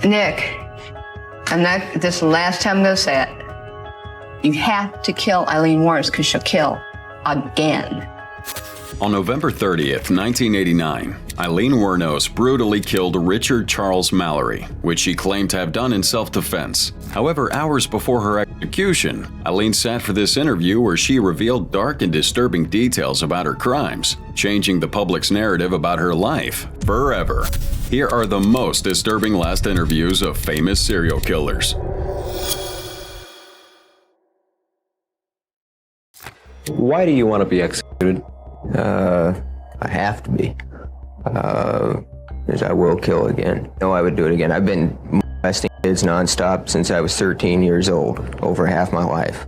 Nick, this is the last time I'm going to say it. You have to kill Eileen Wos because she'll kill again. On November 30th, 1989, Eileen Wos brutally killed Richard Charles Mallory, which she claimed to have done in self-defense. However, hours before her execution, Eileen sat for this interview where she revealed dark and disturbing details about her crimes, changing the public's narrative about her life forever. Here are the most disturbing last interviews of famous serial killers. Why do you want to be executed? I have to be. Because I will kill again. No, I would do it again. I've been molesting kids nonstop since I was 13 years old, over half my life.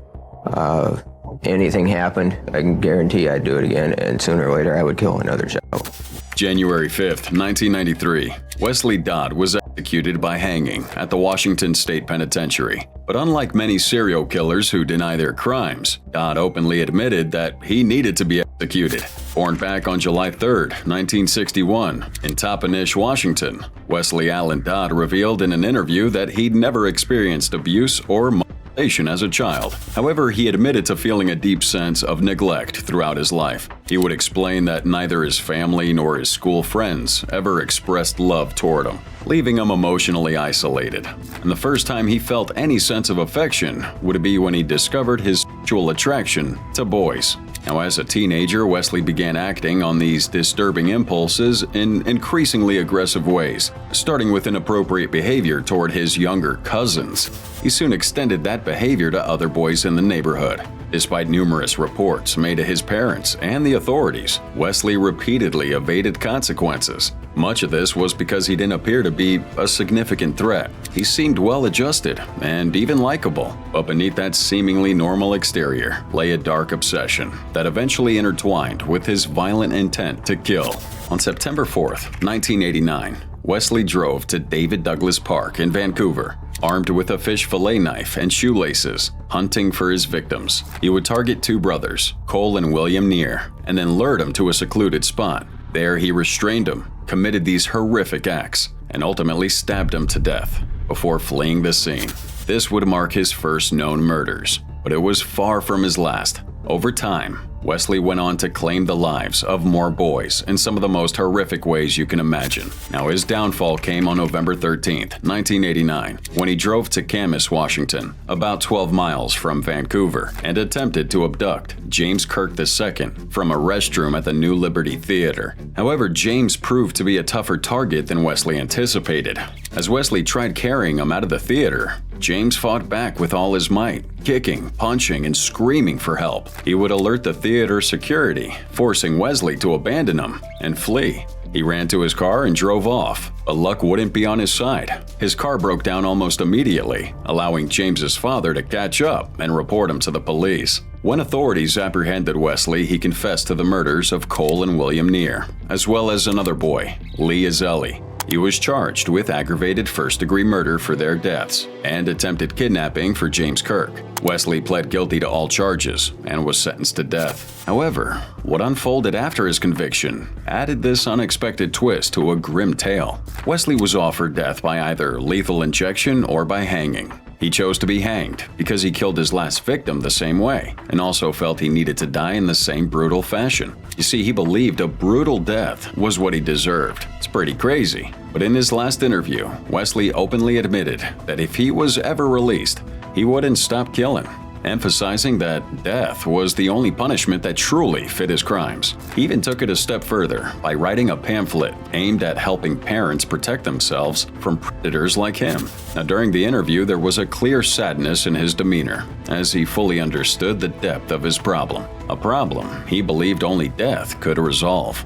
Anything happened, I can guarantee I'd do it again, and sooner or later I would kill another child. January 5th, 1993, Wesley Dodd was executed by hanging at the Washington State Penitentiary. But unlike many serial killers who deny their crimes, Dodd openly admitted that he needed to be executed. Born back on July 3rd, 1961, in Toppenish, Washington, Wesley Allen Dodd revealed in an interview that he'd never experienced abuse or molestation as a child. However, he admitted to feeling a deep sense of neglect throughout his life. He would explain that neither his family nor his school friends ever expressed love toward him, leaving him emotionally isolated. And the first time he felt any sense of affection would be when he discovered his sexual attraction to boys. Now, as a teenager, Wesley began acting on these disturbing impulses in increasingly aggressive ways, starting with inappropriate behavior toward his younger cousins. He soon extended that behavior to other boys in the neighborhood. Despite numerous reports made to his parents and the authorities, Wesley repeatedly evaded consequences. Much of this was because he didn't appear to be a significant threat. He seemed well-adjusted and even likable, but beneath that seemingly normal exterior lay a dark obsession that eventually intertwined with his violent intent to kill. On September 4th, 1989, Wesley drove to David Douglas Park in Vancouver, armed with a fish fillet knife and shoelaces, hunting for his victims. He would target two brothers, Cole and William Neer, and then lured them to a secluded spot. There he restrained them, committed these horrific acts, and ultimately stabbed them to death before fleeing the scene. This would mark his first known murders, but it was far from his last. Over time, Wesley went on to claim the lives of more boys in some of the most horrific ways you can imagine. Now, his downfall came on November 13th, 1989, when he drove to Camas, Washington, about 12 miles from Vancouver, and attempted to abduct James Kirk II from a restroom at the New Liberty Theater. However, James proved to be a tougher target than Wesley anticipated. As Wesley tried carrying him out of the theater, James fought back with all his might, kicking, punching, and screaming for help. He would alert the theater security, forcing Wesley to abandon him and flee. He ran to his car and drove off, but luck wouldn't be on his side. His car broke down almost immediately, allowing James's father to catch up and report him to the police. When authorities apprehended Wesley, he confessed to the murders of Cole and William Neer, as well as another boy, Lee Azelli. He was charged with aggravated first-degree murder for their deaths and attempted kidnapping for James Kirk. Wesley pled guilty to all charges and was sentenced to death. However, what unfolded after his conviction added this unexpected twist to a grim tale. Wesley was offered death by either lethal injection or by hanging. He chose to be hanged because he killed his last victim the same way and also felt he needed to die in the same brutal fashion. You see, he believed a brutal death was what he deserved. It's pretty crazy. But in his last interview, Wesley openly admitted that if he was ever released, he wouldn't stop killing, emphasizing that death was the only punishment that truly fit his crimes. He even took it a step further by writing a pamphlet aimed at helping parents protect themselves from predators like him. Now, during the interview, there was a clear sadness in his demeanor, as he fully understood the depth of his problem, a problem he believed only death could resolve.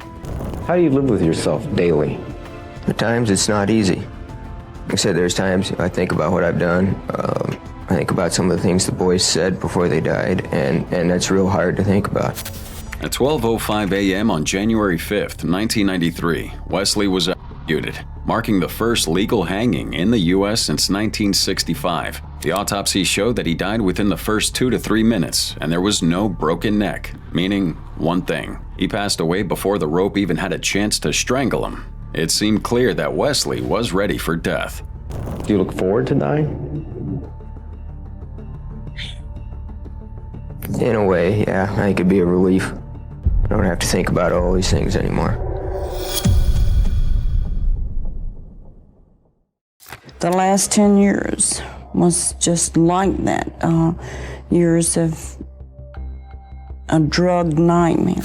How do you live with yourself daily? At times it's not easy. Like I said, there's times I think about what I've done. I think about some of the things the boys said before they died, and that's real hard to think about. At 12:05 a.m. on January 5th, 1993, Wesley was executed, marking the first legal hanging in the U.S. since 1965. The autopsy showed that he died within the first 2 to 3 minutes, and there was no broken neck, meaning one thing: he passed away before the rope even had a chance to strangle him. it seemed clear that Wesley was ready for death. Do you look forward to dying? In a way, yeah, I think it'd be a relief. I don't have to think about all these things anymore. The last 10 years was just like that. Years of a drug nightmare.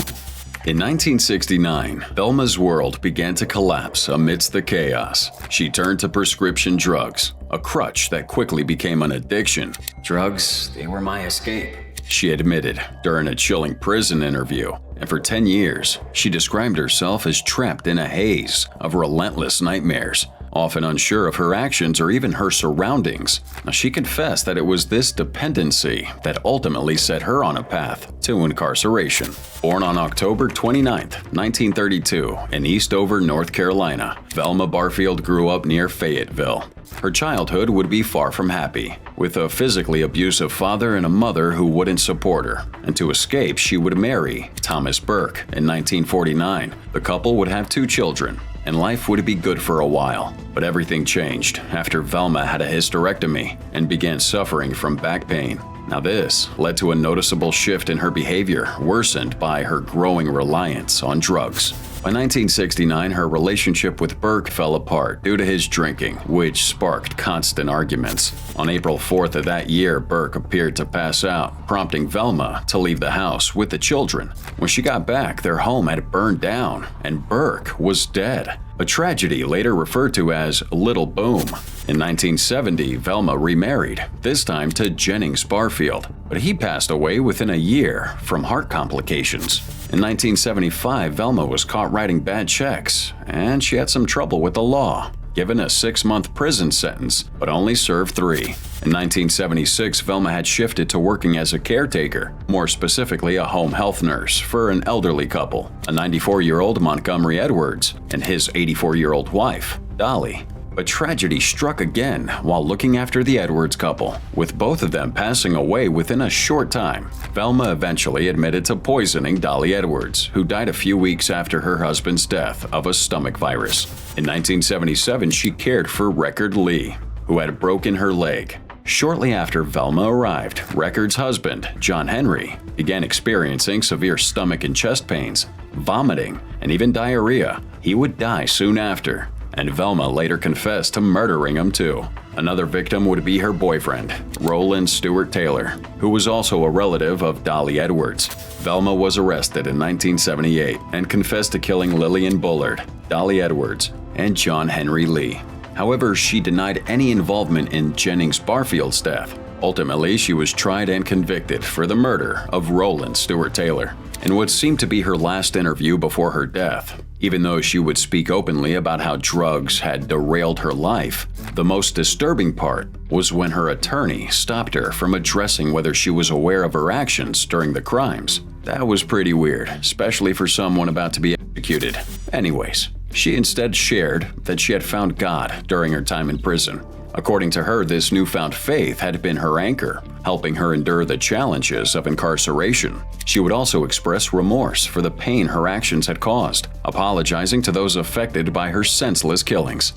In 1969, Velma's world began to collapse amidst the chaos. She turned to prescription drugs, a crutch that quickly became an addiction. Drugs, they were my escape, she admitted during a chilling prison interview. And for 10 years, she described herself as trapped in a haze of relentless nightmares, often unsure of her actions or even her surroundings. Now, she confessed that it was this dependency that ultimately set her on a path to incarceration. Born on October 29, 1932, in Eastover, North Carolina, Velma Barfield grew up near Fayetteville. Her childhood would be far from happy, with a physically abusive father and a mother who wouldn't support her. And to escape, she would marry Thomas Burke in 1949. The couple would have 2 children, and life would be good for a while. But everything changed after Velma had a hysterectomy and began suffering from back pain. Now this led to a noticeable shift in her behavior, worsened by her growing reliance on drugs. By 1969, her relationship with Burke fell apart due to his drinking, which sparked constant arguments. On April 4th of that year, Burke appeared to pass out, prompting Velma to leave the house with the children. When she got back, their home had burned down, and Burke was dead. A tragedy later referred to as Little Boom. In 1970, Velma remarried, this time to Jennings Barfield, but he passed away within a year from heart complications. In 1975, Velma was caught writing bad checks, and she had some trouble with the law, given a 6-month prison sentence, but only served 3. In 1976, Velma had shifted to working as a caretaker, more specifically a home health nurse, for an elderly couple, a 94-year-old Montgomery Edwards and his 84-year-old wife, Dolly. But tragedy struck again while looking after the Edwards couple, with both of them passing away within a short time. Velma eventually admitted to poisoning Dolly Edwards, who died a few weeks after her husband's death of a stomach virus. In 1977, she cared for Record Lee, who had broken her leg. Shortly after Velma arrived, Record's husband, John Henry, began experiencing severe stomach and chest pains, vomiting, and even diarrhea. He would die soon after, and Velma later confessed to murdering him too. Another victim would be her boyfriend, Roland Stewart Taylor, who was also a relative of Dolly Edwards. Velma was arrested in 1978 and confessed to killing Lillian Bullard, Dolly Edwards, and John Henry Lee. However, she denied any involvement in Jennings Barfield's death. Ultimately, she was tried and convicted for the murder of Roland Stewart Taylor. In what seemed to be her last interview before her death, even though she would speak openly about how drugs had derailed her life, the most disturbing part was when her attorney stopped her from addressing whether she was aware of her actions during the crimes. That was pretty weird, especially for someone about to be executed. Anyways, she instead shared that she had found God during her time in prison. According to her, this newfound faith had been her anchor, helping her endure the challenges of incarceration. She would also express remorse for the pain her actions had caused, apologizing to those affected by her senseless killings.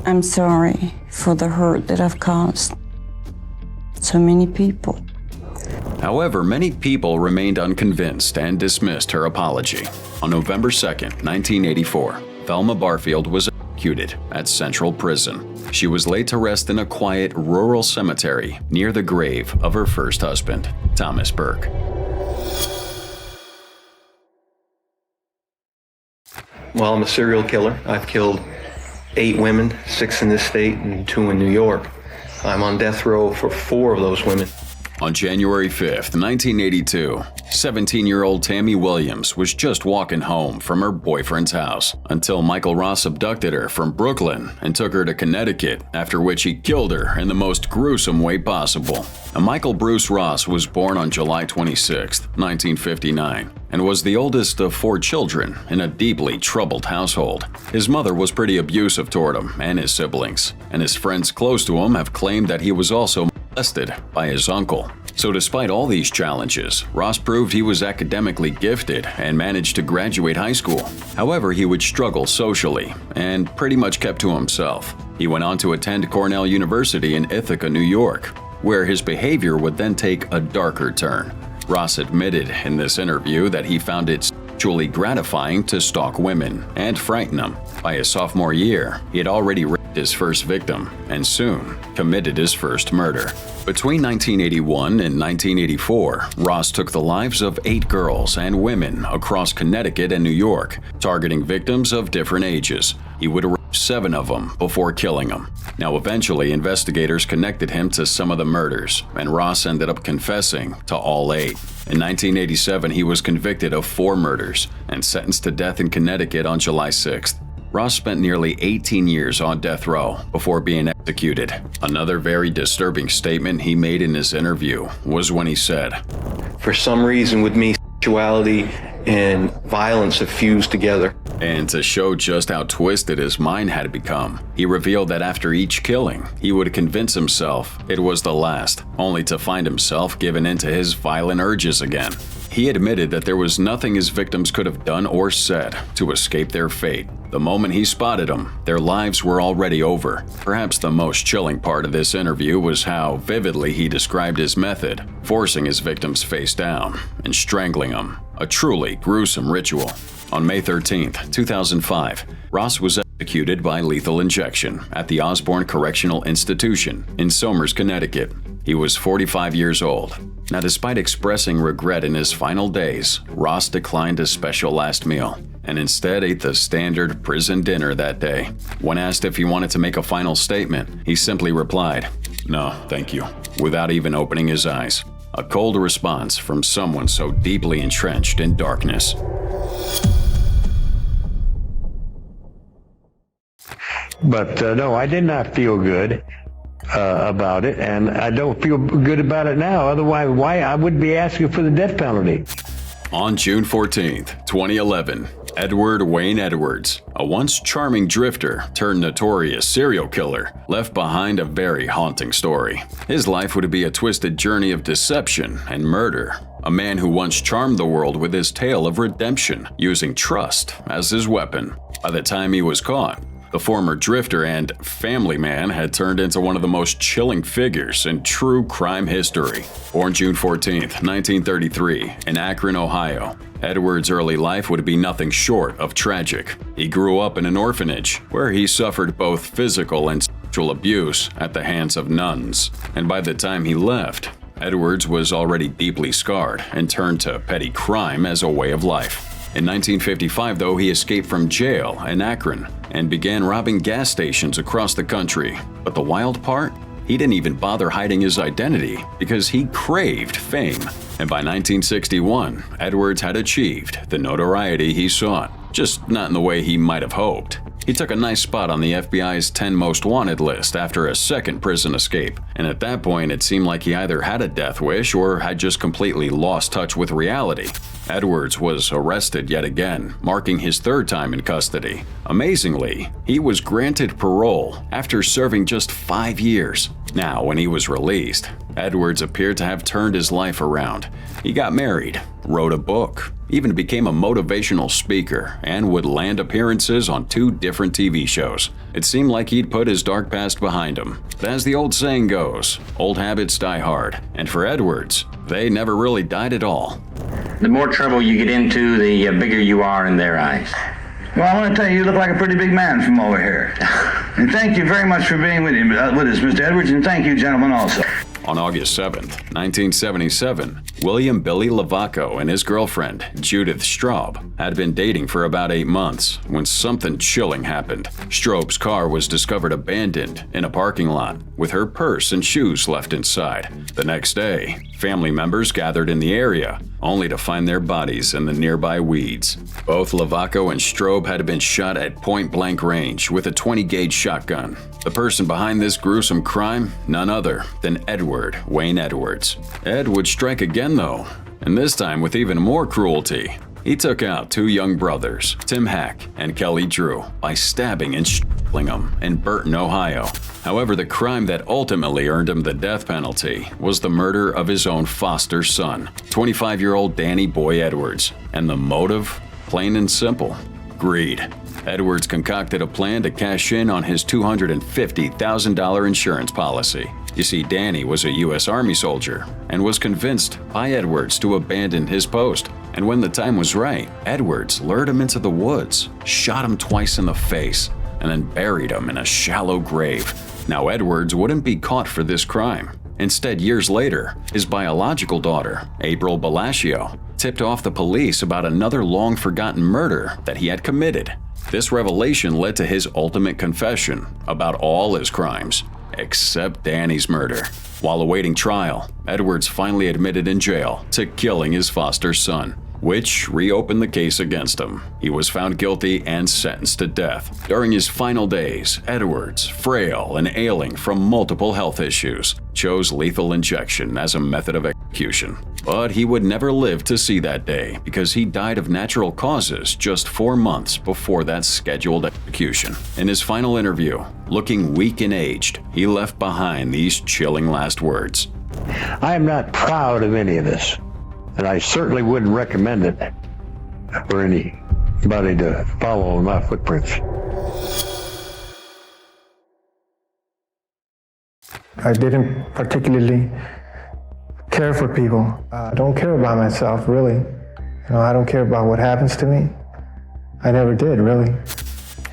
I'm sorry for the hurt that I've caused so many people. However, many people remained unconvinced and dismissed her apology. On November 2, 1984, Velma Barfield was executed at Central Prison. She was laid to rest in a quiet rural cemetery near the grave of her first husband, Thomas Burke. Well, I'm a serial killer. I've killed 8 women, 6 in this state and 2 in New York. I'm on death row for 4 of those women. On January 5th, 1982, 17-year-old Tammy Williams was just walking home from her boyfriend's house until Michael Ross abducted her from Brooklyn and took her to Connecticut, after which he killed her in the most gruesome way possible. Now, Michael Bruce Ross was born on July 26, 1959, and was the oldest of 4 children in a deeply troubled household. His mother was pretty abusive toward him and his siblings, and his friends close to him have claimed that he was also molested by his uncle. So despite all these challenges, Ross proved he was academically gifted and managed to graduate high school. However, he would struggle socially and pretty much kept to himself. He went on to attend Cornell University in Ithaca, New York, where his behavior would then take a darker turn. Ross admitted in this interview that he found it sexually gratifying to stalk women and frighten them. By his sophomore year, he had already raped his first victim and soon committed his first murder. Between 1981 and 1984, Ross took the lives of 8 girls and women across Connecticut and New York, targeting victims of different ages. He would rape 7 of them before killing them. Now, eventually, investigators connected him to some of the murders, and Ross ended up confessing to all 8. In 1987, he was convicted of 4 murders and sentenced to death in Connecticut on July 6th. Ross spent nearly 18 years on death row before being executed. Another very disturbing statement he made in his interview was when he said, For some reason with me, sexuality and violence have fused together. And to show just how twisted his mind had become, he revealed that after each killing, he would convince himself it was the last, only to find himself given into his violent urges again. He admitted that there was nothing his victims could have done or said to escape their fate. The moment he spotted them, their lives were already over. Perhaps the most chilling part of this interview was how vividly he described his method, forcing his victims face down and strangling them, a truly gruesome ritual. On May 13, 2005, Ross was executed by lethal injection at the Osborne Correctional Institution in Somers, Connecticut. He was 45 years old. Now, despite expressing regret in his final days, Ross declined a special last meal and instead ate the standard prison dinner that day. When asked if he wanted to make a final statement, he simply replied, "No, thank you," without even opening his eyes. A cold response from someone so deeply entrenched in darkness. But no, I did not feel good about it, and I don't feel good about it now. Otherwise, why I would be asking for the death penalty. On June 14, 2011, Edward Wayne Edwards, a once charming drifter turned notorious serial killer, left behind a very haunting story. His life would be a twisted journey of deception and murder. A man who once charmed the world with his tale of redemption, using trust as his weapon. By the time he was caught, the former drifter and family man had turned into one of the most chilling figures in true crime history. Born June 14, 1933, in Akron, Ohio, Edwards' early life would be nothing short of tragic. He grew up in an orphanage where he suffered both physical and sexual abuse at the hands of nuns. And by the time he left, Edwards was already deeply scarred and turned to petty crime as a way of life. In 1955, though, he escaped from jail in Akron and began robbing gas stations across the country. But the wild part? He didn't even bother hiding his identity because he craved fame. And by 1961, Edwards had achieved the notoriety he sought, just not in the way he might have hoped. He took a nice spot on the FBI's 10 most wanted list after a second prison escape, and at that point it seemed like he either had a death wish or had just completely lost touch with reality. Edwards was arrested yet again, marking his 3rd time in custody. Amazingly, he was granted parole after serving just 5 years. Now, when he was released, Edwards appeared to have turned his life around. He got married, wrote a book, even became a motivational speaker, and would land appearances on 2 different TV shows. It seemed like he'd put his dark past behind him. But as the old saying goes, old habits die hard. And for Edwards, they never really died at all. The more trouble you get into, the bigger you are in their eyes. Well, I want to tell you, you look like a pretty big man from over here. And thank you very much for being with us, Mr. Edwards, and thank you, gentlemen, also. On August 7, 1977, William Billy Lavaco and his girlfriend, Judith Straub, had been dating for about 8 months when something chilling happened. Straub's car was discovered abandoned in a parking lot, with her purse and shoes left inside. The next day, family members gathered in the area, only to find their bodies in the nearby weeds. Both Lavaco and Straub had been shot at point-blank range with a 20-gauge shotgun. The person behind this gruesome crime, none other than Edward Wayne Edwards. Ed would strike again, though, and this time with even more cruelty. He took out two young brothers, Tim Hack and Kelly Drew, by stabbing and strangling them in Burton, Ohio. However, the crime that ultimately earned him the death penalty was the murder of his own foster son, 25-year-old Danny Boy Edwards. And the motive? Plain and simple: greed. Edwards concocted a plan to cash in on his $250,000 insurance policy. You see, Danny was a U.S. Army soldier and was convinced by Edwards to abandon his post. And when the time was right, Edwards lured him into the woods, shot him twice in the face, and then buried him in a shallow grave. Now, Edwards wouldn't be caught for this crime. Instead, years later, his biological daughter, April Bellagio, tipped off the police about another long-forgotten murder that he had committed. This revelation led to his ultimate confession about all his crimes, except Danny's murder. While awaiting trial, Edwards finally admitted in jail to killing his foster son, which reopened the case against him. He was found guilty and sentenced to death. During his final days, Edwards, frail and ailing from multiple health issues, chose lethal injection as a method of execution. But he would never live to see that day because he died of natural causes just 4 months before that scheduled execution. In his final interview, looking weak and aged, he left behind these chilling last words. I am not proud of any of this, and I certainly wouldn't recommend it for anybody to follow in my footprints. I didn't particularly care for people. I don't care about myself, really. I don't care about what happens to me. I never did, really.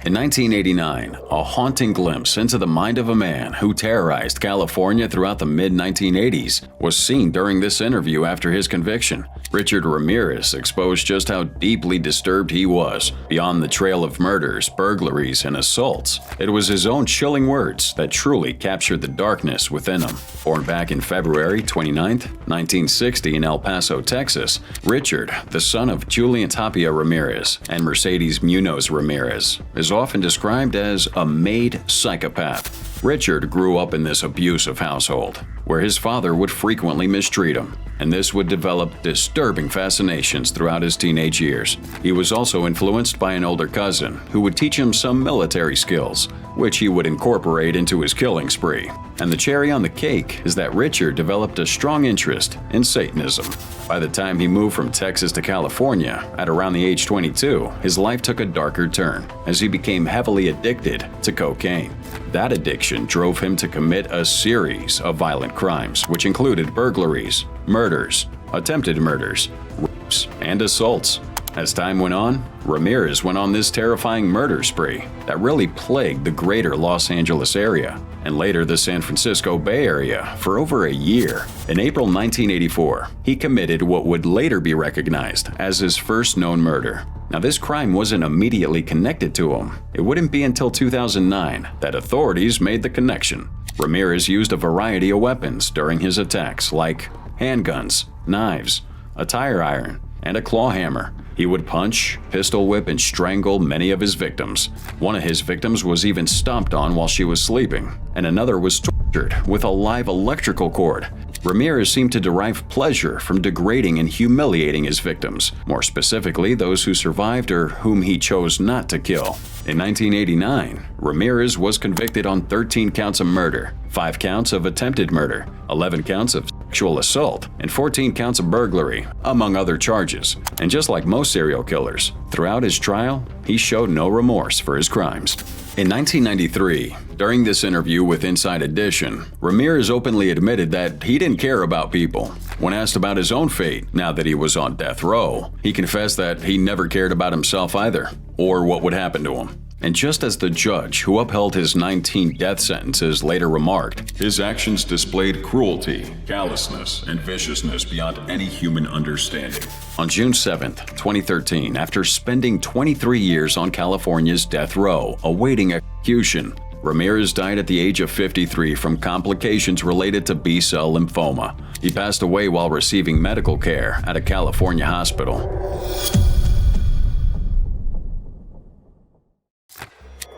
In 1989, a haunting glimpse into the mind of a man who terrorized California throughout the mid-1980s was seen during this interview after his conviction. Richard Ramirez exposed just how deeply disturbed he was, beyond the trail of murders, burglaries, and assaults. It was his own chilling words that truly captured the darkness within him. Born back in February 29, 1960 in El Paso, Texas, Richard, the son of Julian Tapia Ramirez and Mercedes Munoz Ramirez, is often described as a made psychopath. Richard grew up in this abusive household, where his father would frequently mistreat him, and this would develop disturbing fascinations throughout his teenage years. He was also influenced by an older cousin who would teach him some military skills, which he would incorporate into his killing spree. And the cherry on the cake is that Richard developed a strong interest in Satanism. By the time he moved from Texas to California, at around the age 22, his life took a darker turn as he became heavily addicted to cocaine. That addiction drove him to commit a series of violent crimes, which included burglaries, murders, attempted murders, rapes, and assaults. As time went on, Ramirez went on this terrifying murder spree that really plagued the greater Los Angeles area, and later the San Francisco Bay Area, for over a year. In April 1984, he committed what would later be recognized as his first known murder. Now, this crime wasn't immediately connected to him. It wouldn't be until 2009 that authorities made the connection. Ramirez used a variety of weapons during his attacks, like handguns, knives, a tire iron, and a claw hammer. He would punch, pistol whip, and strangle many of his victims. One of his victims was even stomped on while she was sleeping, and another was tortured with a live electrical cord. Ramirez seemed to derive pleasure from degrading and humiliating his victims, more specifically those who survived or whom he chose not to kill. In 1989, Ramirez was convicted on 13 counts of murder, 5 counts of attempted murder, 11 counts of sexual assault, and 14 counts of burglary, among other charges. And just like most serial killers, throughout his trial, he showed no remorse for his crimes. In 1993, during this interview with Inside Edition, Ramirez openly admitted that he didn't care about people. When asked about his own fate now that he was on death row, he confessed that he never cared about himself either, or what would happen to him. And just as the judge who upheld his 19 death sentences later remarked, his actions displayed cruelty, callousness, and viciousness beyond any human understanding. On June 7, 2013, after spending 23 years on California's death row awaiting execution, Ramirez died at the age of 53 from complications related to B-cell lymphoma. He passed away while receiving medical care at a California hospital.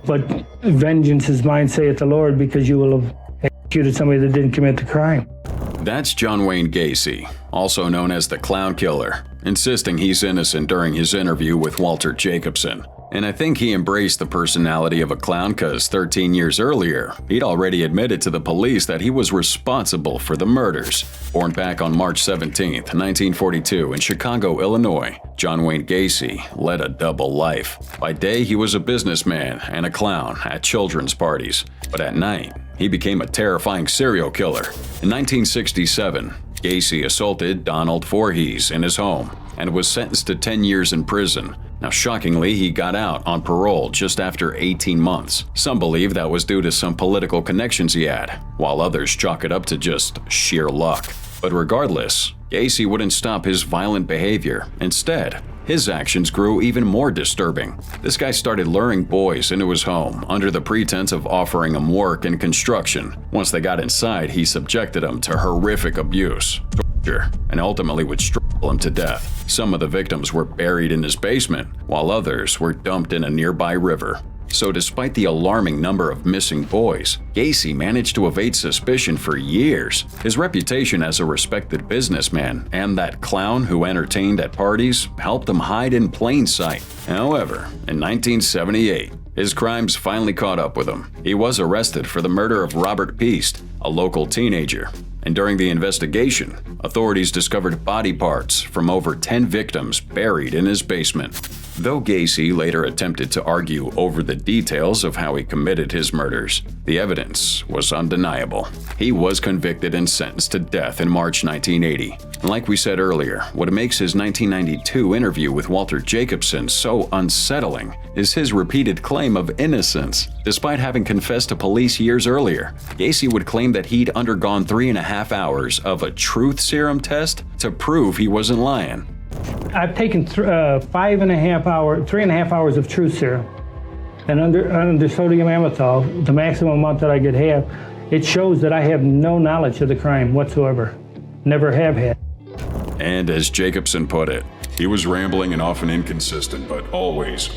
But vengeance is mine, saith the Lord, because you will have executed somebody that didn't commit the crime. That's John Wayne Gacy, also known as the Clown Killer. insisting he's innocent during his interview with Walter Jacobson. And I think he embraced the personality of a clown because 13 years earlier, he'd already admitted to the police that he was responsible for the murders. Born back on March 17, 1942 in Chicago, Illinois, John Wayne Gacy led a double life. By day, he was a businessman and a clown at children's parties. But at night, he became a terrifying serial killer. In 1967, Gacy assaulted Donald Voorhees in his home and was sentenced to 10 years in prison. Now, shockingly, he got out on parole just after 18 months. Some believe that was due to some political connections he had, while others chalk it up to just sheer luck. But regardless, Gacy wouldn't stop his violent behavior. Instead, his actions grew even more disturbing. This guy started luring boys into his home under the pretense of offering them work in construction. Once they got inside, he subjected them to horrific abuse, torture, and ultimately would strangle them to death. Some of the victims were buried in his basement, while others were dumped in a nearby river. So despite the alarming number of missing boys, Gacy managed to evade suspicion for years. His reputation as a respected businessman and that clown who entertained at parties helped him hide in plain sight. However, in 1978, his crimes finally caught up with him. He was arrested for the murder of Robert Peast, a local teenager. And during the investigation, authorities discovered body parts from over 10 victims buried in his basement. Though Gacy later attempted to argue over the details of how he committed his murders, the evidence was undeniable. He was convicted and sentenced to death in March 1980. And like we said earlier, what makes his 1992 interview with Walter Jacobson so unsettling is his repeated claim of innocence. Despite having confessed to police years earlier, Gacy would claim that he'd undergone 3.5 hours of a truth serum test to prove he wasn't lying. I've taken 3.5 hours of truth serum. And under sodium amytal, the maximum amount that I could have, it shows that I have no knowledge of the crime whatsoever. Never have had. And as Jacobson put it, he was rambling and often inconsistent, but always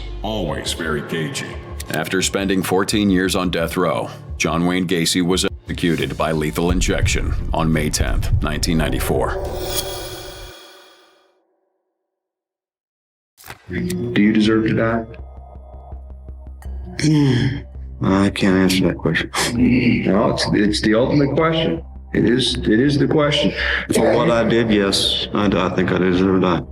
very cagey. After spending 14 years on death row, John Wayne Gacy was executed by lethal injection on May 10, 1994. Do you deserve to die? I can't answer that question. No, it's the ultimate question. It is the question. For what I did, yes, I think I deserve to die.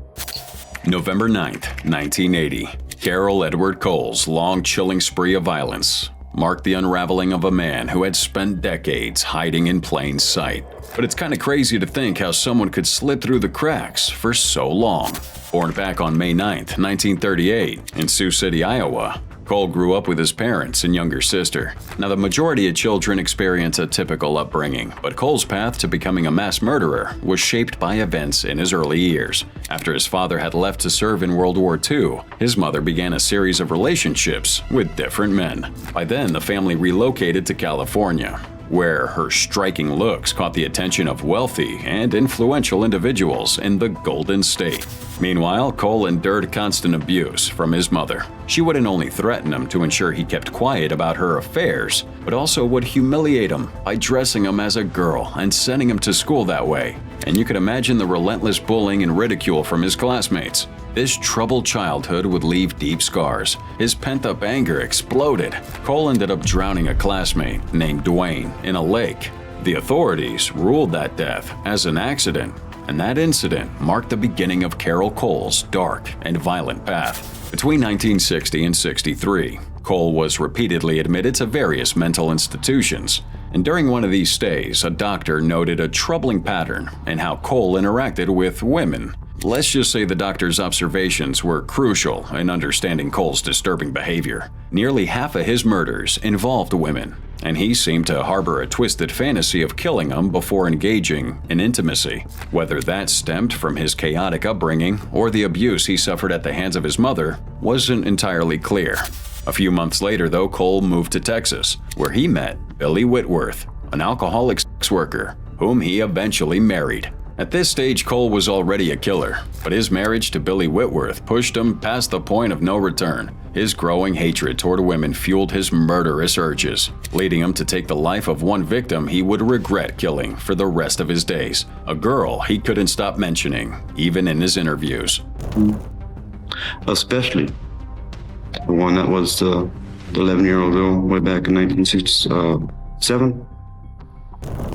November 9th, 1980. Carol Edward Cole's long, chilling spree of violence marked the unraveling of a man who had spent decades hiding in plain sight. But it's kind of crazy to think how someone could slip through the cracks for so long. Born back on May 9th, 1938, in Sioux City, Iowa, Cole grew up with his parents and younger sister. Now, the majority of children experience a typical upbringing, but Cole's path to becoming a mass murderer was shaped by events in his early years. After his father had left to serve in World War II, his mother began a series of relationships with different men. By then, the family relocated to California, where her striking looks caught the attention of wealthy and influential individuals in the Golden State. Meanwhile, Cole endured constant abuse from his mother. She wouldn't only threaten him to ensure he kept quiet about her affairs, but also would humiliate him by dressing him as a girl and sending him to school that way. And you could imagine the relentless bullying and ridicule from his classmates. This troubled childhood would leave deep scars. His pent-up anger exploded. Cole ended up drowning a classmate named Dwayne in a lake. The authorities ruled that death as an accident, and that incident marked the beginning of Carol Cole's dark and violent path. Between 1960 and 63, Cole was repeatedly admitted to various mental institutions, and during one of these stays, a doctor noted a troubling pattern in how Cole interacted with women. Let's just say the doctor's observations were crucial in understanding Cole's disturbing behavior. Nearly half of his murders involved women, and he seemed to harbor a twisted fantasy of killing them before engaging in intimacy. Whether that stemmed from his chaotic upbringing or the abuse he suffered at the hands of his mother wasn't entirely clear. A few months later, though, Cole moved to Texas, where he met Billy Whitworth, an alcoholic sex worker, whom he eventually married. At this stage, Cole was already a killer, but his marriage to Billy Whitworth pushed him past the point of no return. His growing hatred toward women fueled his murderous urges, leading him to take the life of one victim he would regret killing for the rest of his days, a girl he couldn't stop mentioning, even in his interviews. Especially the one that was the 11-year-old girl way back in 1967.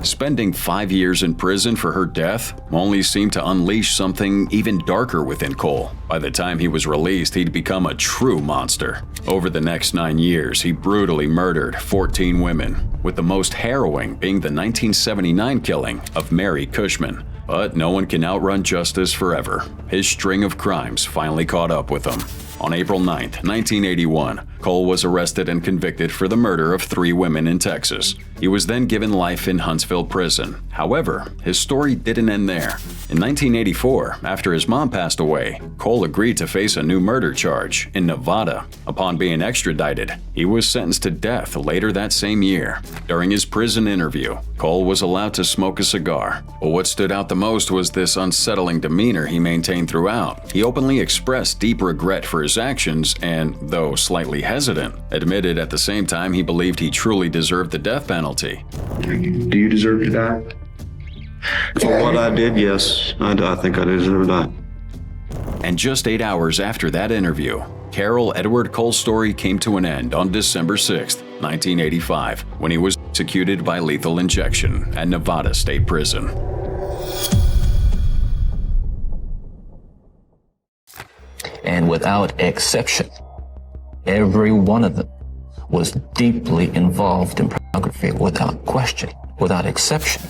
Spending 5 years in prison for her death only seemed to unleash something even darker within Cole. By the time he was released, he'd become a true monster. Over the next 9 years, he brutally murdered 14 women, with the most harrowing being the 1979 killing of Mary Cushman. But no one can outrun justice forever. His string of crimes finally caught up with him. On April 9, 1981, Cole was arrested and convicted for the murder of 3 women in Texas. He was then given life in Huntsville prison. However, his story didn't end there. In 1984, after his mom passed away, Cole agreed to face a new murder charge in Nevada. Upon being extradited, he was sentenced to death later that same year. During his prison interview, Cole was allowed to smoke a cigar. But what stood out the most was this unsettling demeanor he maintained throughout. He openly expressed deep regret for his actions and, though slightly hesitant, admitted at the same time he believed he truly deserved the death penalty. Do you deserve to die? For what I did, yes, I think I deserve to die. And just 8 hours after that interview, Carol Edward Cole's story came to an end on December 6, 1985, when he was executed by lethal injection at Nevada State Prison. And without exception, every one of them was deeply involved in pornography without question, without exception.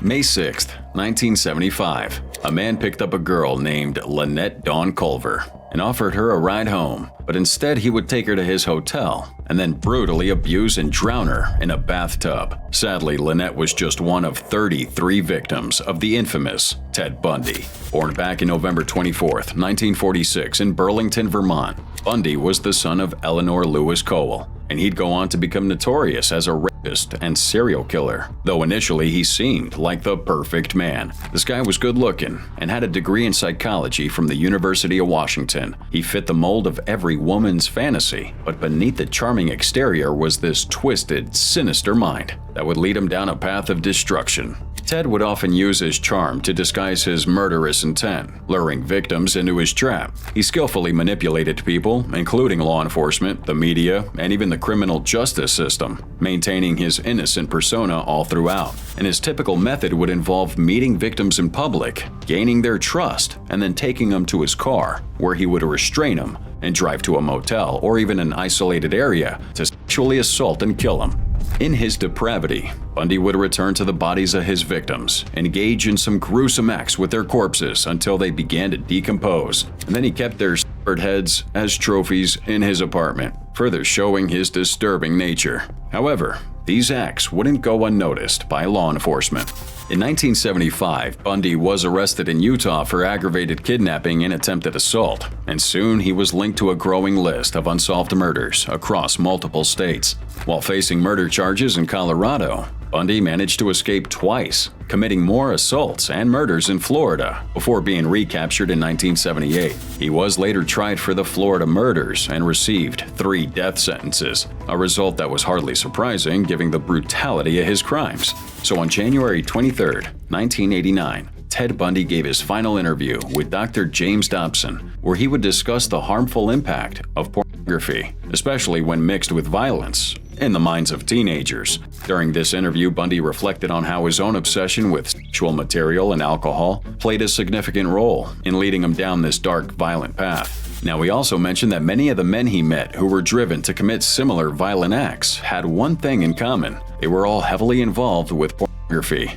May 6, 1975, a man picked up a girl named Lynette Dawn Culver and offered her a ride home, but instead he would take her to his hotel and then brutally abuse and drown her in a bathtub. Sadly, Lynette was just one of 33 victims of the infamous Ted Bundy. Born back in November 24, 1946 in Burlington, Vermont, Bundy was the son of Eleanor Lewis Cowell, and he'd go on to become notorious as a rapist and serial killer. Though initially he seemed like the perfect man. This guy was good looking and had a degree in psychology from the University of Washington. He fit the mold of every woman's fantasy, but beneath the charming exterior was this twisted, sinister mind that would lead him down a path of destruction. Ted would often use his charm to disguise his murderous intent, luring victims into his trap. He skillfully manipulated people, including law enforcement, the media, and even the criminal justice system, maintaining his innocent persona all throughout. And his typical method would involve meeting victims in public, gaining their trust, and then taking them to his car, where he would restrain them and drive to a motel or even an isolated area to sexually assault and kill them. In his depravity, Bundy would return to the bodies of his victims, engage in some gruesome acts with their corpses until they began to decompose, and then he kept their severed heads as trophies in his apartment, further showing his disturbing nature. However, these acts wouldn't go unnoticed by law enforcement. In 1975, Bundy was arrested in Utah for aggravated kidnapping and attempted assault, and soon he was linked to a growing list of unsolved murders across multiple states. While facing murder charges in Colorado, Bundy managed to escape twice, committing more assaults and murders in Florida before being recaptured in 1978. He was later tried for the Florida murders and received 3 death sentences, a result that was hardly surprising given the brutality of his crimes. So on January 23, 1989, Ted Bundy gave his final interview with Dr. James Dobson, where he would discuss the harmful impact of pornography, especially when mixed with violence, in the minds of teenagers. During this interview, Bundy reflected on how his own obsession with sexual material and alcohol played a significant role in leading him down this dark, violent path. Now, he also mentioned that many of the men he met who were driven to commit similar violent acts had one thing in common. They were all heavily involved with pornography.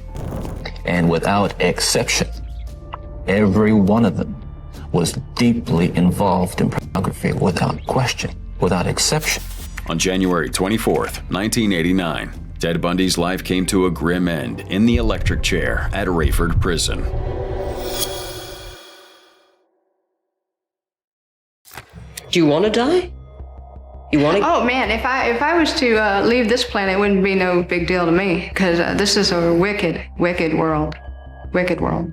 And without exception, every one of them was deeply involved in pornography without question, without exception. On January 24, 1989, Ted Bundy's life came to a grim end in the electric chair at Rayford Prison. Do you want to die? You want to? Oh man, if I was to leave this planet, it wouldn't be no big deal to me, because this is a wicked, wicked world. Wicked world.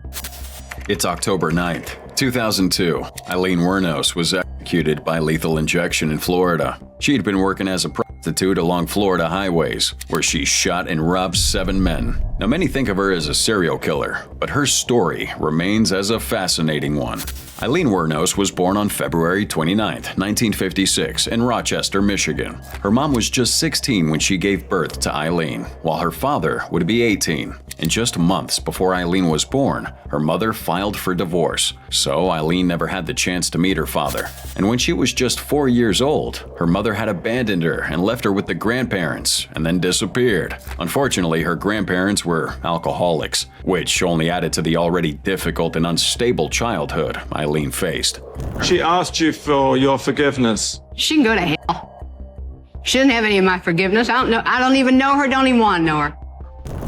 It's October 9th, 2002. Eileen Wos was executed by lethal injection in Florida. She'd been working as a prostitute along Florida highways, where she shot and robbed 7 men. Now, many think of her as a serial killer, but her story remains as a fascinating one. Eileen Wos was born on February 29, 1956, in Rochester, Michigan. Her mom was just 16 when she gave birth to Eileen, while her father would be 18. And just months before Eileen was born, her mother filed for divorce, so Eileen never had the chance to meet her father. And when she was just 4 years old, her mother had abandoned her and left her with the grandparents, and then disappeared. Unfortunately, her grandparents were alcoholics, which only added to the already difficult and unstable childhood Eileen faced. She asked you for your forgiveness. She can go to hell. She doesn't have any of my forgiveness. I don't even know her, don't even want to know her.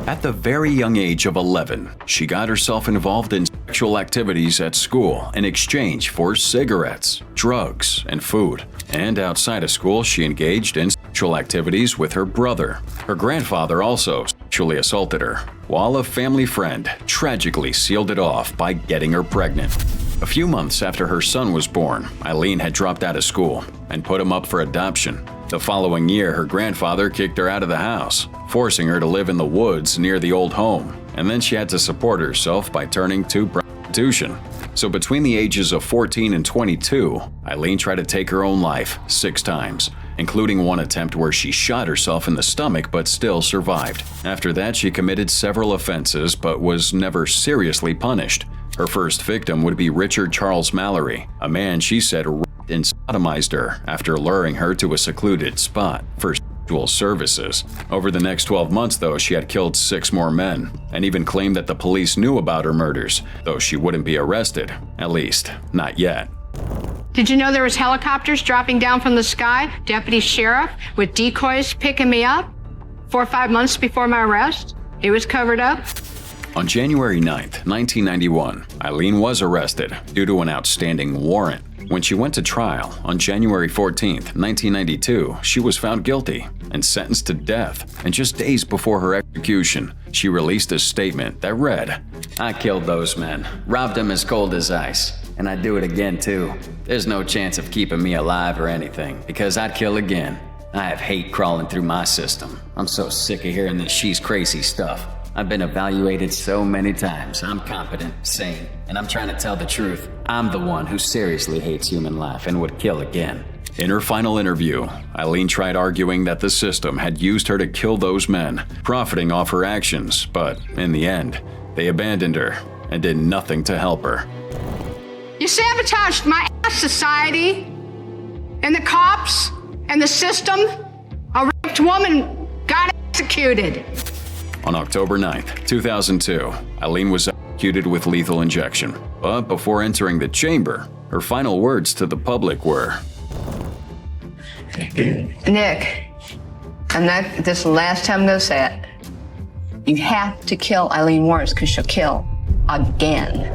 At the very young age of 11, she got herself involved in sexual activities at school in exchange for cigarettes, drugs, and food. And outside of school, she engaged in sexual activities with her brother. Her grandfather also sexually assaulted her, while a family friend tragically sealed it off by getting her pregnant. A few months after her son was born, Eileen had dropped out of school and put him up for adoption. The following year, her grandfather kicked her out of the house, forcing her to live in the woods near the old home, and then she had to support herself by turning to prostitution. So between the ages of 14 and 22, Eileen tried to take her own life 6 times, including one attempt where she shot herself in the stomach but still survived. After that, she committed several offenses but was never seriously punished. Her first victim would be Richard Charles Mallory, a man she said raped and sodomized her after luring her to a secluded spot for sexual services. Over the next 12 months, though, she had killed 6 more men, and even claimed that the police knew about her murders, though she wouldn't be arrested, at least not yet. Did you know there was helicopters dropping down from the sky? Deputy sheriff with decoys picking me up 4 or 5 months before my arrest? It was covered up. On January 9th, 1991, Eileen was arrested due to an outstanding warrant. When she went to trial on January 14th, 1992, she was found guilty and sentenced to death. And just days before her execution, she released a statement that read, "I killed those men, robbed them as cold as ice, and I'd do it again too. There's no chance of keeping me alive or anything, because I'd kill again. I have hate crawling through my system. I'm so sick of hearing this she's crazy stuff. I've been evaluated so many times. I'm competent, sane, and I'm trying to tell the truth. I'm the one who seriously hates human life and would kill again." In her final interview, Eileen tried arguing that the system had used her to kill those men, profiting off her actions, but in the end, they abandoned her and did nothing to help her. You sabotaged my society and the cops and the system. A raped woman got executed. On October 9th, 2002, Eileen was executed with lethal injection. But before entering the chamber, her final words to the public were, Nick, this is the last time I'm going to say it. You have to kill Eileen Wos because she'll kill again.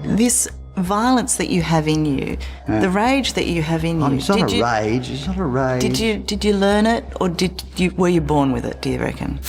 This violence that you have in you, the rage that you have in you. It's not a rage. It's not a rage. Did you learn it, or were you born with it? Do you reckon?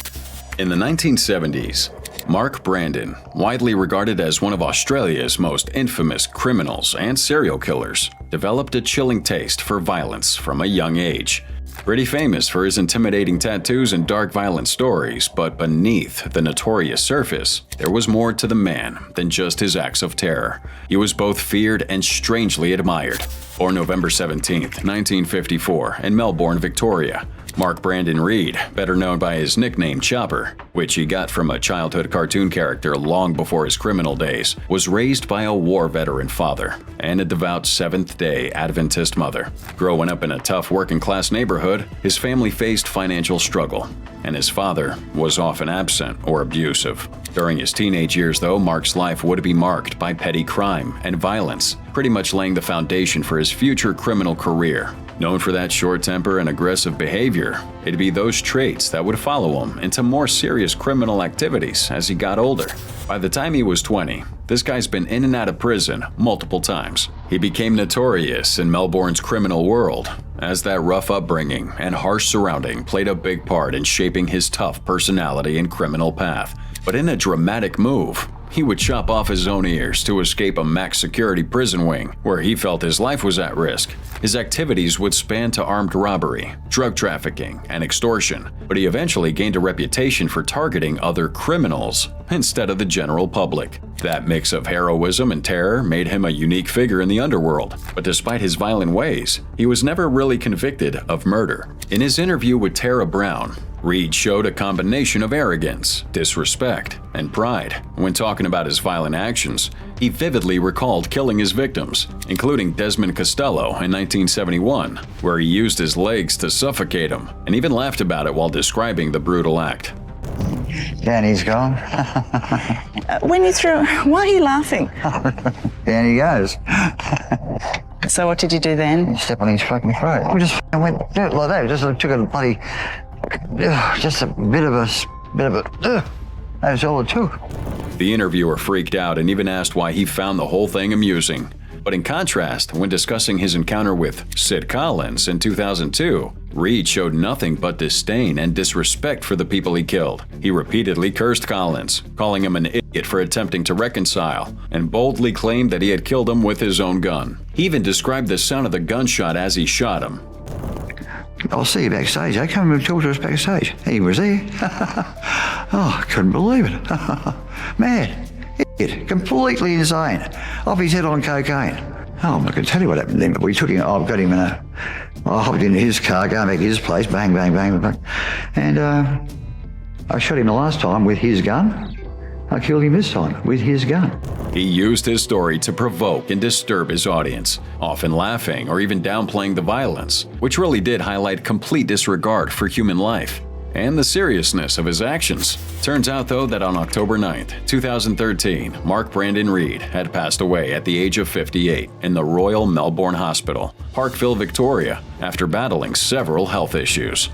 In the 1970s, Mark Brandon, widely regarded as one of Australia's most infamous criminals and serial killers, developed a chilling taste for violence from a young age. Pretty famous for his intimidating tattoos and dark violent stories, but beneath the notorious surface, there was more to the man than just his acts of terror. He was both feared and strangely admired. Born November 17, 1954, in Melbourne, Victoria, Mark Brandon Reed, better known by his nickname Chopper, which he got from a childhood cartoon character long before his criminal days, was raised by a war veteran father and a devout Seventh-day Adventist mother. Growing up in a tough working-class neighborhood, his family faced financial struggle, and his father was often absent or abusive. During his teenage years, though, Mark's life would be marked by petty crime and violence, pretty much laying the foundation for his future criminal career. Known for that short temper and aggressive behavior, it'd be those traits that would follow him into more serious criminal activities as he got older. By the time he was 20, this guy's been in and out of prison multiple times. He became notorious in Melbourne's criminal world, as that rough upbringing and harsh surrounding played a big part in shaping his tough personality and criminal path. But in a dramatic move, he would chop off his own ears to escape a max security prison wing where he felt his life was at risk. His activities would span to armed robbery, drug trafficking, and extortion, but he eventually gained a reputation for targeting other criminals instead of the general public. That mix of heroism and terror made him a unique figure in the underworld, but despite his violent ways, he was never really convicted of murder. In his interview with Tara Brown, Reed showed a combination of arrogance, disrespect, and pride. When talking about his violent actions, he vividly recalled killing his victims, including Desmond Costello in 1971, where he used his legs to suffocate him, and even laughed about it while describing the brutal act. Danny's gone. When you threw, why are you laughing? Danny goes. So what did you do then? Step on his fucking throat. We just went like that. Just took a bloody, just a bit of a, that's all it took. The interviewer freaked out and even asked why he found the whole thing amusing. But in contrast, when discussing his encounter with Sid Collins in 2002, Reed showed nothing but disdain and disrespect for the people he killed. He repeatedly cursed Collins, calling him an idiot for attempting to reconcile, and boldly claimed that he had killed him with his own gun. He even described the sound of the gunshot as he shot him. I'll see you backstage. I come and talk to us backstage. He was there. Oh, I couldn't believe it. Mad. Idiot. Completely insane. Off his head on cocaine. Oh, I'm not going to tell you what happened then, but we took him, I've got him in I hopped into his car, going back to his place, bang, bang, bang, bang. And I shot him the last time with his gun. I killed him this time with his gun. He used his story to provoke and disturb his audience, often laughing or even downplaying the violence, which really did highlight complete disregard for human life and the seriousness of his actions. Turns out, though, that on October 9th, 2013, Mark Brandon Reed had passed away at the age of 58 in the Royal Melbourne Hospital, Parkville, Victoria, after battling several health issues.